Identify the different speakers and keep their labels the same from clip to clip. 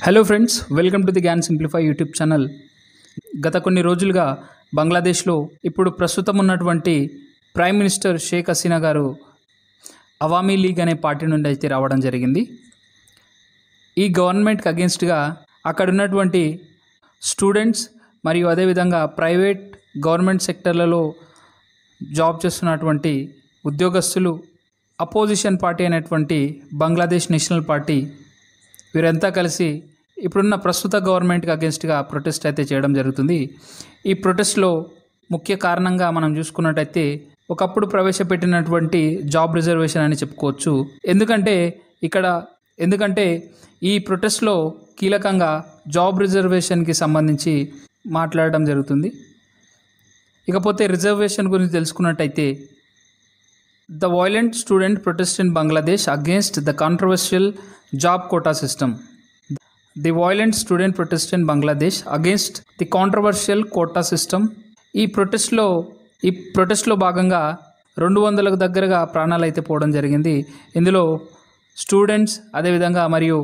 Speaker 1: Hello friends, welcome to the Gyan simplify YouTube channel. గత కొన్ని రోజులుగా బంగ్లాదేశ్లో ఇప్పుడు ప్రస్తుతం ఉన్నటువంటి ప్రైమ్ మినిస్టర్ షేక్ హసీనా గారు అవామీ లీగ్ అనే పార్టీ నుండి అయితే రావడం జరిగింది. ఈ గవర్నమెంట్కి అగెన్స్ట్గా అక్కడ ఉన్నటువంటి స్టూడెంట్స్ మరియు అదేవిధంగా ప్రైవేట్ గవర్నమెంట్ సెక్టర్లలో జాబ్ చేస్తున్నటువంటి ఉద్యోగస్తులు, అపోజిషన్ పార్టీ అయినటువంటి బంగ్లాదేశ్ నేషనల్ పార్టీ వీరంతా కలిసి ఇప్పుడున్న ప్రస్తుత గవర్నమెంట్కి అగెన్స్ట్గా ప్రొటెస్ట్ అయితే చేయడం జరుగుతుంది. ఈ ప్రొటెస్ట్లో ముఖ్య కారణంగా మనం చూసుకున్నట్టయితే ఒకప్పుడు ప్రవేశపెట్టినటువంటి జాబ్ రిజర్వేషన్ అని చెప్పుకోవచ్చు. ఎందుకంటే ఈ ప్రొటెస్ట్లో కీలకంగా జాబ్ రిజర్వేషన్కి సంబంధించి మాట్లాడడం జరుగుతుంది. ఇకపోతే రిజర్వేషన్ గురించి తెలుసుకున్నట్టయితే The violent student protest in Bangladesh against the controversial job quota system. The violent student protest in Bangladesh against the controversial quota system. ఈ ప్రొటెస్ట్లో భాగంగా 200కు దగ్గరగా ప్రాణాలు అయితే పోవడం జరిగింది. ఇందులో స్టూడెంట్స్ అదేవిధంగా మరియు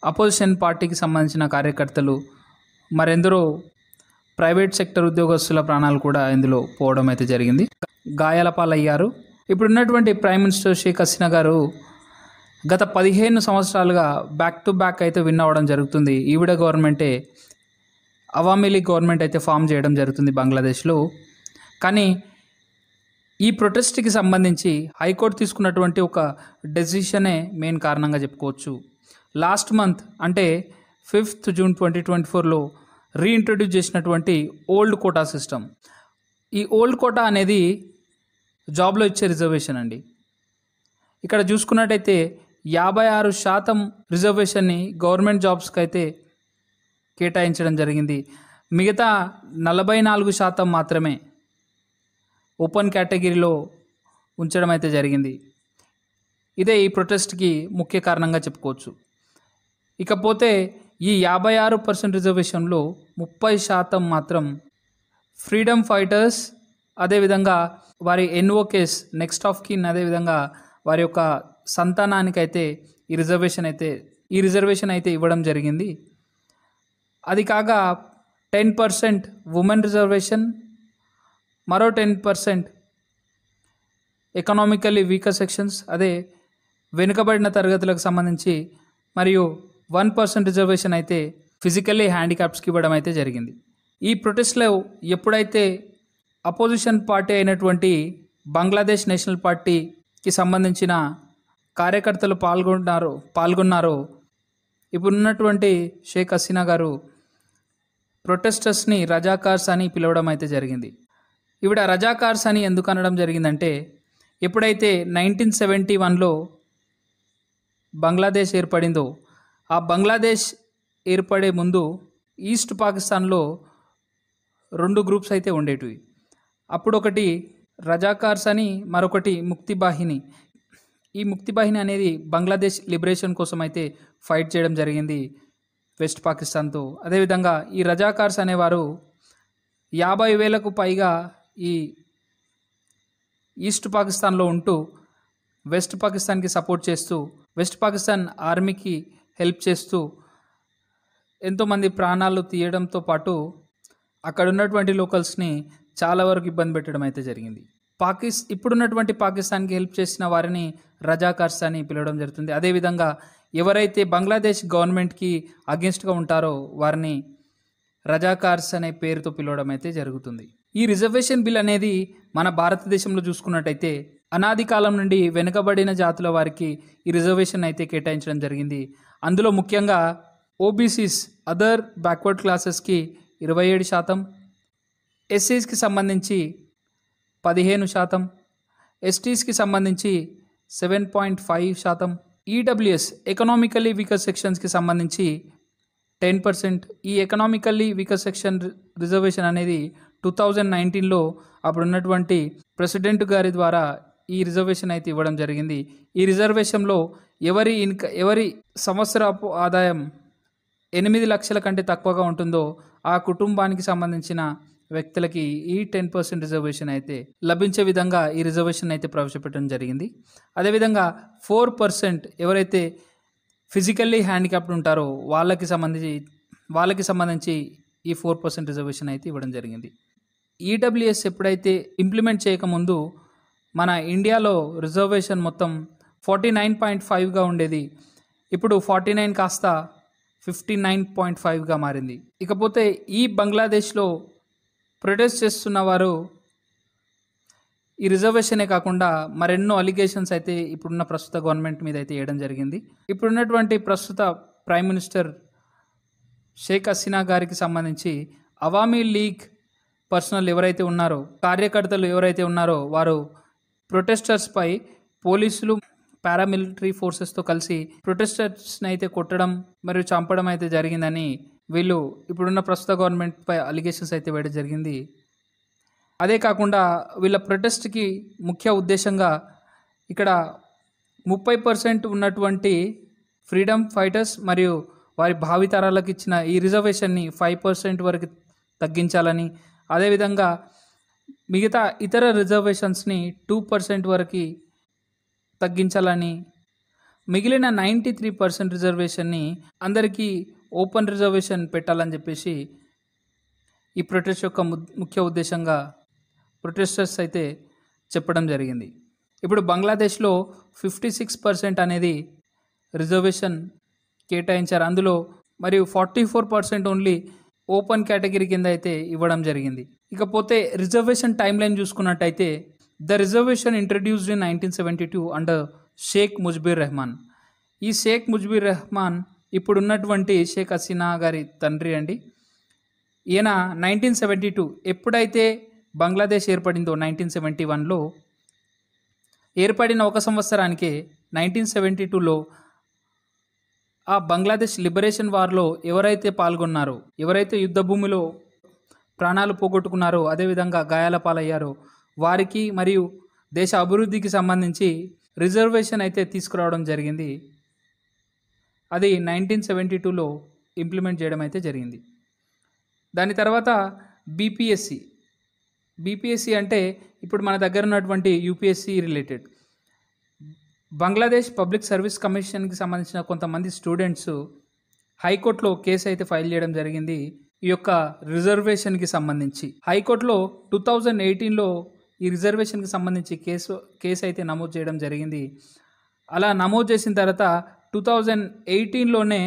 Speaker 1: అపోజిషన్ పార్టీకి సంబంధించిన కార్యకర్తలు మరెందరో ప్రైవేట్ సెక్టర్ ఉద్యోగస్తుల ప్రాణాలు కూడా ఇందులో పోవడం అయితే జరిగింది, గాయాల పాలయ్యారు. ఇప్పుడున్నటువంటి ప్రైమ్ మినిస్టర్ షేక్ హసీనా గారు గత 15 సంవత్సరాలుగా బ్యాక్ టు బ్యాక్ అయితే విన్ అవ్వడం జరుగుతుంది. ఈవిడ గవర్నమెంటే అవామీ లీగ్ గవర్నమెంట్ అయితే ఫామ్ చేయడం జరుగుతుంది బంగ్లాదేశ్లో. కానీ ఈ ప్రొటెస్ట్కి సంబంధించి హైకోర్టు తీసుకున్నటువంటి ఒక డెసిషనే మెయిన్ కారణంగా చెప్పుకోవచ్చు. లాస్ట్ మంత్ అంటే 5th జూన్ 2024లో రీఇంట్రడ్యూస్ చేసినటువంటి ఓల్డ్ కోటా సిస్టమ్. ఈ ఓల్డ్ కోటా అనేది జాబ్లో ఇచ్చే రిజర్వేషన్ అండి. ఇక్కడ చూసుకున్నట్టయితే 56% రిజర్వేషన్ని గవర్నమెంట్ జాబ్స్కి అయితే కేటాయించడం జరిగింది. మిగతా 44% మాత్రమే ఓపెన్ కేటగిరీలో ఉంచడం అయితే జరిగింది. ఇదే ఈ ప్రొటెస్ట్కి ముఖ్య కారణంగా చెప్పుకోవచ్చు. ఇకపోతే ఈ 56% రిజర్వేషన్లో 30% మాత్రం ఫ్రీడమ్ ఫైటర్స్, అదేవిధంగా వారి ఎన్ఓకేస్, నెక్స్ట్ ఆఫ్ కిన్, అదేవిధంగా వారి యొక్క సంతానానికైతే ఈ రిజర్వేషన్ అయితే ఇవ్వడం జరిగింది. అది కాక 10% ఉమెన్ రిజర్వేషన్, మరో 10% ఎకనామికల్లీ వీకర్ సెక్షన్స్, అదే వెనుకబడిన తరగతులకు సంబంధించి, మరియు 1% రిజర్వేషన్ అయితే ఫిజికల్లీ హ్యాండిక్యాప్స్కి ఇవ్వడం అయితే జరిగింది. ఈ ప్రొటెస్ట్లో ఎప్పుడైతే అపోజిషన్ పార్టీ అయినటువంటి బంగ్లాదేశ్ నేషనల్ పార్టీకి సంబంధించిన కార్యకర్తలు పాల్గొన్నారో ఇప్పుడున్నటువంటి షేక్ హసీనా గారు ప్రొటెస్టర్స్ని రజాకార్స్ అని పిలవడం అయితే జరిగింది. ఈవిడ రజాకార్స్ అని ఎందుకు అనడం జరిగిందంటే, ఎప్పుడైతే 1971లో బంగ్లాదేశ్ ఏర్పడిందో, ఆ బంగ్లాదేశ్ ఏర్పడే ముందు ఈస్ట్ పాకిస్తాన్లో 2 గ్రూప్స్ అయితే ఉండేటివి. అప్పుడు ఒకటి రజాకార్స్ అని, మరొకటి ముక్తి బాహిని. ఈ ముక్తి బాహిని అనేది బంగ్లాదేశ్ లిబరేషన్ కోసం అయితే ఫైట్ చేయడం జరిగింది వెస్ట్ పాకిస్తాన్తో. అదేవిధంగా ఈ రజాకార్స్ అనేవారు 50,000కు పైగా ఈ ఈస్ట్ పాకిస్తాన్లో ఉంటూ వెస్ట్ పాకిస్తాన్కి సపోర్ట్ చేస్తూ, వెస్ట్ పాకిస్తాన్ ఆర్మీకి హెల్ప్ చేస్తూ ఎంతోమంది ప్రాణాలు తీయడంతో పాటు అక్కడ ఉన్నటువంటి లోకల్స్ని చాలా వరకు ఇబ్బంది పెట్టడం అయితే జరిగింది. ఇప్పుడున్నటువంటి పాకిస్తాన్కి హెల్ప్ చేసిన వారిని రజాకార్స్ అని పిలవడం జరుగుతుంది. అదేవిధంగా ఎవరైతే బంగ్లాదేశ్ గవర్నమెంట్కి అగెన్స్ట్గా ఉంటారో వారిని రజాకార్స్ అనే పేరుతో పిలవడం అయితే జరుగుతుంది. ఈ రిజర్వేషన్ బిల్ అనేది మన భారతదేశంలో చూసుకున్నట్టయితే అనాది కాలం నుండి వెనుకబడిన జాతుల వారికి ఈ రిజర్వేషన్ అయితే కేటాయించడం జరిగింది. అందులో ముఖ్యంగా ఓబీసీస్, అదర్ బ్యాక్వర్డ్ క్లాసెస్కి 27%, ఎస్సీస్కి సంబంధించి 15%, ఎస్టీస్కి సంబంధించి 7.5%, ఈడబ్ల్యూఎస్ ఎకనామికల్లీ వీకర్ సెక్షన్స్కి సంబంధించి 10%. ఈ ఎకనామికల్లీ వీకర్ సెక్షన్ రిజర్వేషన్ అనేది 2019లో అప్పుడున్నటువంటి ప్రెసిడెంట్ గారి ద్వారా ఈ రిజర్వేషన్ అయితే ఇవ్వడం జరిగింది. ఈ రిజర్వేషన్లో ఎవరి సంవత్సరపు ఆదాయం 8 లక్షల కంటే తక్కువగా ఉంటుందో ఆ కుటుంబానికి సంబంధించిన వ్యక్తులకి ఈ 10% రిజర్వేషన్ అయితే లభించే విధంగా ఈ రిజర్వేషన్ అయితే ప్రవేశపెట్టడం జరిగింది. అదేవిధంగా 4% ఎవరైతే ఫిజికల్లీ హ్యాండిక్యాప్డ్ ఉంటారో వాళ్ళకి సంబంధించి ఈ 4% రిజర్వేషన్ అయితే ఇవ్వడం జరిగింది. ఈడబ్ల్యూఎస్ ఎప్పుడైతే ఇంప్లిమెంట్ చేయకముందు మన ఇండియాలో రిజర్వేషన్ మొత్తం 49.5గా ఉండేది. ఇప్పుడు 49 కాస్త 59.5గా మారింది. ఇకపోతే ఈ బంగ్లాదేశ్లో ప్రొటెస్ట్ చేస్తున్న వారు ఈ రిజర్వేషనే కాకుండా మరెన్నో అలిగేషన్స్ అయితే ఇప్పుడున్న ప్రస్తుత గవర్నమెంట్ మీద అయితే వేయడం జరిగింది. ఇప్పుడున్నటువంటి ప్రస్తుత ప్రైమ్ మినిస్టర్ షేక్ హసీనా గారికి సంబంధించి అవామీ లీగ్ పర్సనల్ ఎవరైతే ఉన్నారో, కార్యకర్తలు ఎవరైతే ఉన్నారో వారు ప్రొటెస్టర్స్పై పోలీసులు పారామిలిటరీ ఫోర్సెస్తో కలిసి ప్రొటెస్టర్స్ని అయితే కొట్టడం మరియు చంపడం అయితే జరిగిందని వీళ్ళు ఇప్పుడున్న ప్రస్తుత గవర్నమెంట్పై అలిగేషన్స్ అయితే వేయడం జరిగింది. అదే కాకుండా వీళ్ళ ప్రొటెస్ట్కి ముఖ్య ఉద్దేశంగా ఇక్కడ 30% ఉన్నటువంటి ఫ్రీడమ్ ఫైటర్స్ మరియు వారి భావితరాలకు ఇచ్చిన ఈ రిజర్వేషన్ని 5% వరకు తగ్గించాలని, అదేవిధంగా మిగతా ఇతర రిజర్వేషన్స్ని 2% వరకు తగ్గించాలని, మిగిలిన 93% రిజర్వేషన్ని అందరికీ ఓపెన్ రిజర్వేషన్ పెట్టాలని చెప్పేసి ఈ ప్రొటెస్ట్ యొక్క ముఖ్య ఉద్దేశంగా ప్రొటెస్టర్స్ అయితే చెప్పడం జరిగింది. ఇప్పుడు బంగ్లాదేశ్లో 56% అనేది రిజర్వేషన్ కేటాయించారు. అందులో మరియు 44% ఓన్లీ ఓపెన్ కేటగిరీ కింద అయితే ఇవ్వడం జరిగింది. ఇకపోతే రిజర్వేషన్ టైం లైన్ చూసుకున్నట్టయితే the reservation introduced in 1972 under Sheikh Mujibur Rahman. ఈ షేక్ ముజిబుర్ రెహమాన్ ఇప్పుడున్నటువంటి షేక్ హసీనా గారి తండ్రి అండి. ఈయన 1972 ఎప్పుడైతే బంగ్లాదేశ్ ఏర్పడిందో 1971లో ఏర్పడిన ఒక సంవత్సరానికే 1972లో ఆ బంగ్లాదేశ్ లిబరేషన్ వార్లో ఎవరైతే పాల్గొన్నారో, ఎవరైతే యుద్ధ భూమిలో ప్రాణాలు పోగొట్టుకున్నారో, అదేవిధంగా గాయాల పాలయ్యారో వారికి మరియు దేశ అభివృద్ధికి సంబంధించి రిజర్వేషన్ అయితే తీసుకురావడం జరిగింది. అది 1972లో ఇంప్లిమెంట్ చేయడం అయితే జరిగింది. దాని తర్వాత బీపీఎస్సీ అంటే ఇప్పుడు మన దగ్గర ఉన్నటువంటి UPSC related. Bangladesh public service కమిషన్కి సంబంధించిన కొంతమంది స్టూడెంట్స్ హైకోర్టులో కేసు అయితే ఫైల్ చేయడం జరిగింది ఈ యొక్క రిజర్వేషన్కి సంబంధించి. హైకోర్టులో 2018లో ఈ రిజర్వేషన్కి సంబంధించి కేసు అయితే నమోదు చేయడం జరిగింది. అలా నమోదు చేసిన తర్వాత 2018లోనే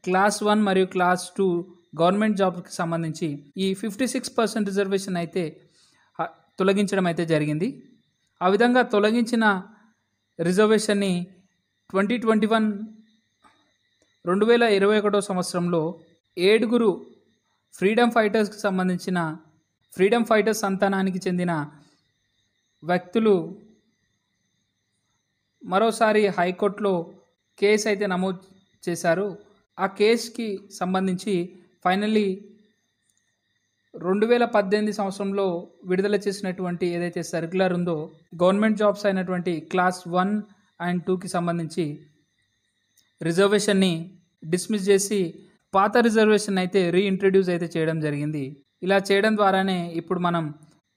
Speaker 1: క్లాస్ 1 మరియు క్లాస్ 2 గవర్నమెంట్ జాబ్కి సంబంధించి ఈ 56% రిజర్వేషన్ అయితే తొలగించడం అయితే జరిగింది. ఆ విధంగా తొలగించిన రిజర్వేషన్ని 2021 సంవత్సరంలో 7 ఫ్రీడమ్ ఫైటర్స్ సంతానానికి చెందిన వ్యక్తులు మరోసారి హైకోర్టులో కేసు అయితే నమోదు చేశారు. ఆ కేసుకి సంబంధించి ఫైనల్లీ 2018 సంవత్సరంలో విడుదల చేసినటువంటి ఏదైతే సర్క్యులర్ ఉందో గవర్నమెంట్ జాబ్స్ అయినటువంటి క్లాస్ 1 అండ్ 2కి సంబంధించి రిజర్వేషన్ని డిస్మిస్ చేసి పాత రిజర్వేషన్ అయితే రీఇంట్రడ్యూస్ అయితే చేయడం జరిగింది. ఇలా చేయడం ద్వారానే ఇప్పుడు మనం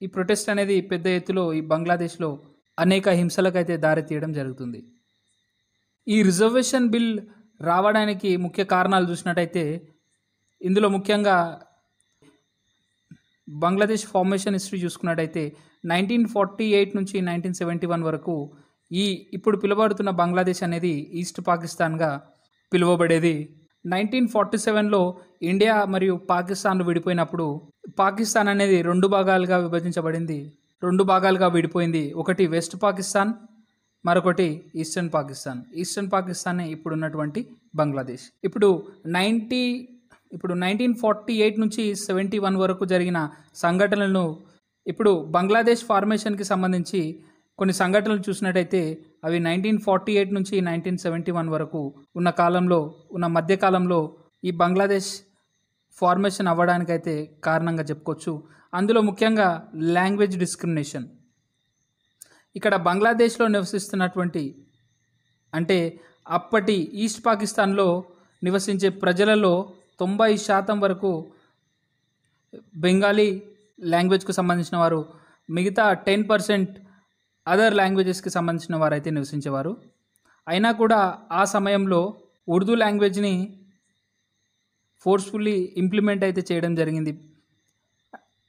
Speaker 1: ఈ ప్రొటెస్ట్ అనేది పెద్ద ఎత్తులో ఈ బంగ్లాదేశ్లో అనేక హింసలకు అయితే దారి తీయడం జరుగుతుంది. ఈ రిజర్వేషన్ బిల్ రావడానికి ముఖ్య కారణాలు చూసినట్టయితే ఇందులో ముఖ్యంగా బంగ్లాదేశ్ ఫార్మేషన్ హిస్టరీ చూసుకున్నట్టయితే 1948 నుంచి 1971 వరకు ఇప్పుడు పిలువబడుతున్న బంగ్లాదేశ్ అనేది ఈస్ట్ పాకిస్తాన్గా పిలువబడేది. 1947లో ఇండియా మరియు పాకిస్తాన్లు విడిపోయినప్పుడు పాకిస్తాన్ అనేది 2 భాగాలుగా విభజించబడింది, 2 భాగాలుగా విడిపోయింది. ఒకటి వెస్ట్ పాకిస్తాన్, మరొకటి ఈస్టర్న్ పాకిస్తానే ఇప్పుడు ఉన్నటువంటి బంగ్లాదేశ్. ఇప్పుడు 1948 నుంచి 71 వరకు జరిగిన సంఘటనలను ఇప్పుడు బంగ్లాదేశ్ ఫార్మేషన్కి సంబంధించి కొన్ని సంఘటనలు చూసినట్టయితే అవి 1948 నుంచి 1971 వరకు ఉన్న మధ్యకాలంలో ఈ బంగ్లాదేశ్ ఫార్మేషన్ అవ్వడానికైతే కారణంగా చెప్పుకోవచ్చు. అందులో ముఖ్యంగా లాంగ్వేజ్ డిస్క్రిమినేషన్. ఇక్కడ బంగ్లాదేశ్లో నివసిస్తున్నటువంటి అంటే అప్పటి ఈస్ట్ పాకిస్తాన్లో నివసించే ప్రజలలో 90% వరకు బెంగాలీ లాంగ్వేజ్కు సంబంధించిన వారు, మిగతా 10% అదర్ లాంగ్వేజెస్కి సంబంధించిన వారైతే నివసించేవారు. అయినా కూడా ఆ సమయంలో ఉర్దూ లాంగ్వేజ్ని ఫోర్స్ఫుల్లీ ఇంప్లిమెంట్ అయితే చేయడం జరిగింది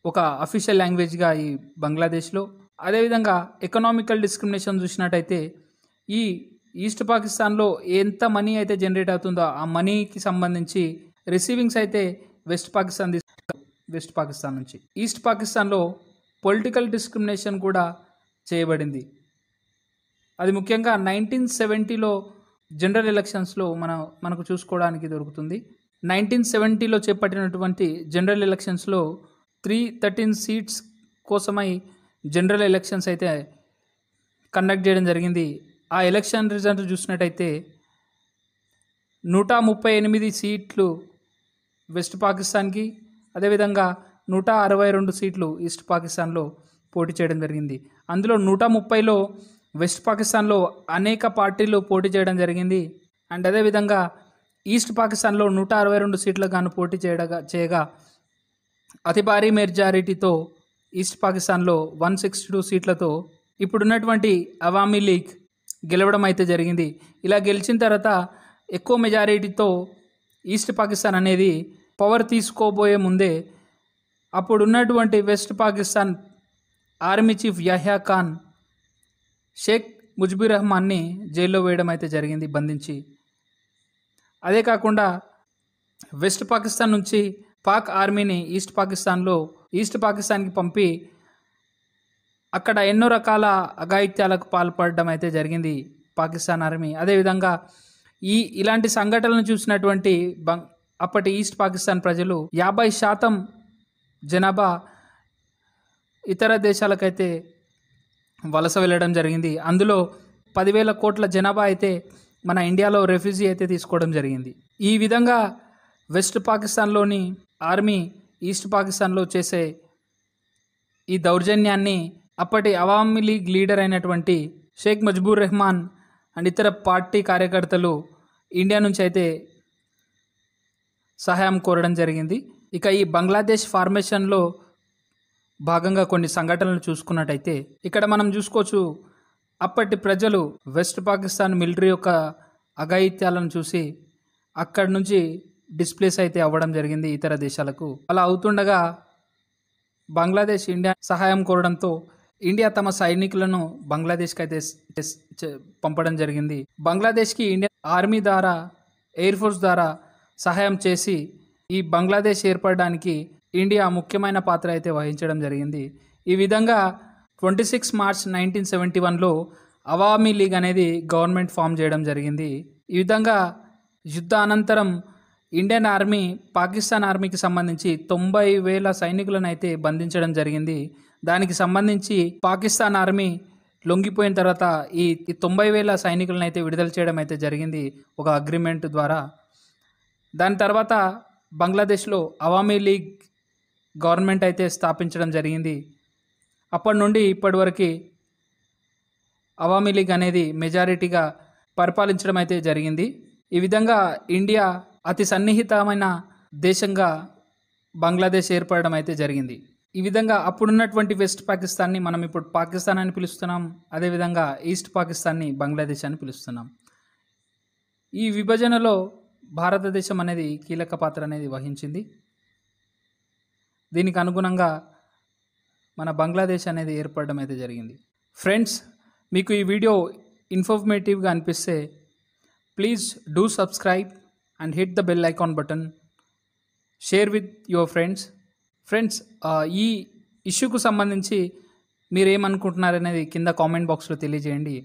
Speaker 1: ఒక అఫీషియల్ లాంగ్వేజ్గా ఈ బంగ్లాదేశ్లో. అదేవిధంగా ఎకనామికల్ డిస్క్రిమినేషన్ చూసినట్టయితే ఈ ఈస్ట్ పాకిస్తాన్లో ఎంత మనీ అయితే జనరేట్ అవుతుందో ఆ మనీకి సంబంధించి రిసీవింగ్స్ అయితే వెస్ట్ పాకిస్తాన్ నుంచి. ఈస్ట్ పాకిస్తాన్లో పొలిటికల్ డిస్క్రిమినేషన్ కూడా చేయబడింది. అది ముఖ్యంగా 1970లో జనరల్ ఎలక్షన్స్లో మనకు చూసుకోవడానికి దొరుకుతుంది. 1970లో చేపట్టినటువంటి జనరల్ ఎలక్షన్స్లో 313 సీట్స్ కోసమై జనరల్ ఎలక్షన్స్ అయితే కండక్ట్ చేయడం జరిగింది. ఆ ఎలక్షన్ రిజల్ట్ చూసినట్టయితే 138 సీట్లు వెస్ట్ పాకిస్తాన్కి, అదేవిధంగా 162 సీట్లు ఈస్ట్ పాకిస్తాన్లో పోటీ చేయడం జరిగింది. అందులో 130లో వెస్ట్ పాకిస్తాన్లో అనేక పార్టీలు పోటీ చేయడం జరిగింది. అండ్ అదేవిధంగా ఈస్ట్ పాకిస్తాన్లో 162 సీట్లకు గాను పోటీ చేయగా అతి భారీ మెజారిటీతో ఈస్ట్ పాకిస్తాన్లో 162 సీట్లతో ఇప్పుడున్నటువంటి అవామీ లీగ్ గెలవడం అయితే జరిగింది. ఇలా గెలిచిన తర్వాత ఎక్కువ మెజారిటీతో ఈస్ట్ పాకిస్తాన్ అనేది పవర్ తీసుకోబోయే ముందే అప్పుడున్నటువంటి west Pakistan army chief Yahya Khan Sheikh Mujibur రెహమాన్ని జైల్లో వేయడం అయితే జరిగింది, బంధించి. అదే కాకుండా వెస్ట్ పాకిస్తాన్ నుంచి పాక్ ఆర్మీని ఈస్ట్ పాకిస్తాన్కి పంపి అక్కడ ఎన్నో రకాల అఘాయిత్యాలకు పాల్పడడం అయితే జరిగింది పాకిస్తాన్ ఆర్మీ. అదేవిధంగా ఇలాంటి సంఘటనలను చూసినటువంటి అప్పటి ఈస్ట్ పాకిస్తాన్ ప్రజలు 50% జనాభా ఇతర దేశాలకైతే వలస వెళ్ళడం జరిగింది. అందులో 10,000 కోట్ల జనాభా అయితే మన ఇండియాలో రెఫ్యూజీ అయితే తీసుకోవడం జరిగింది. ఈ విధంగా వెస్ట్ పాకిస్తాన్లోని ఆర్మీ ఈస్ట్ పాకిస్తాన్లో చేసే ఈ దౌర్జన్యాన్ని అప్పటి అవామీ లీగ్ లీడర్ అయినటువంటి షేక్ ముజిబుర్ రెహమాన్ అండ్ ఇతర పార్టీ కార్యకర్తలు ఇండియా నుంచి అయితే సహాయం కోరడం జరిగింది. ఇక ఈ బంగ్లాదేశ్ ఫార్మేషన్లో భాగంగా కొన్ని సంఘటనలు చూసుకున్నట్టయితే ఇక్కడ మనం చూసుకోవచ్చు, అప్పటి ప్రజలు వెస్ట్ పాకిస్తాన్ మిలిటరీ యొక్క అఘాయిత్యాలను చూసి అక్కడి నుంచి డిస్ప్లేస్ అయితే అవ్వడం జరిగింది ఇతర దేశాలకు. అలా అవుతుండగా బంగ్లాదేశ్ ఇండియా సహాయం కోరడంతో ఇండియా తమ సైనికులను బంగ్లాదేశ్కి అయితే పంపడం జరిగింది. బంగ్లాదేశ్కి ఇండియన్ ఆర్మీ ద్వారా, ఎయిర్ ఫోర్స్ ద్వారా సహాయం చేసి ఈ బంగ్లాదేశ్ ఏర్పడడానికి ఇండియా ముఖ్యమైన పాత్ర అయితే వహించడం జరిగింది. ఈ విధంగా 26 మార్చ్ 1971లో అవామీ లీగ్ అనేది గవర్నమెంట్ ఫామ్ చేయడం జరిగింది. ఈ విధంగా యుద్ధ అనంతరం ఇండియన్ ఆర్మీ పాకిస్తాన్ ఆర్మీకి సంబంధించి 90,000 సైనికులను అయితే బంధించడం జరిగింది. దానికి సంబంధించి పాకిస్తాన్ ఆర్మీ లొంగిపోయిన తర్వాత ఈ 90,000 సైనికులను అయితే విడుదల చేయడం అయితే జరిగింది ఒక అగ్రిమెంట్ ద్వారా. దాని తర్వాత బంగ్లాదేశ్లో అవామీ లీగ్ గవర్నమెంట్ అయితే స్థాపించడం జరిగింది. అప్పటి నుండి ఇప్పటి వరకు అవామీ లీగ్ అనేది మెజారిటీగా పరిపాలించడం అయితే జరిగింది. ఈ విధంగా ఇండియా అతి సన్నిహితమైన దేశంగా బంగ్లాదేశ్ ఏర్పడడం అయితే జరిగింది. ఈ విధంగా అప్పుడున్నటువంటి వెస్ట్ పాకిస్తాన్ని మనం ఇప్పుడు పాకిస్తాన్ అని పిలుస్తున్నాం. అదేవిధంగా ఈస్ట్ పాకిస్తాన్ని బంగ్లాదేశ్ అని పిలుస్తున్నాం. ఈ విభజనలో భారతదేశం అనేది కీలక పాత్ర అనేది వహించింది. దీనికి అనుగుణంగా మన బంగ్లాదేశ్ అనేది ఏర్పడడం అయితే జరిగింది. ఫ్రెండ్స్, మీకు ఈ వీడియో ఇన్ఫర్మేటివ్గా అనిపిస్తే please do subscribe and hit the bell icon button. Share with your friends. ఈ ఇష్యూకు సంబంధించి మీరు ఏమనుకుంటున్నారనేది కింద కామెంట్ బాక్స్లో తెలియజేయండి.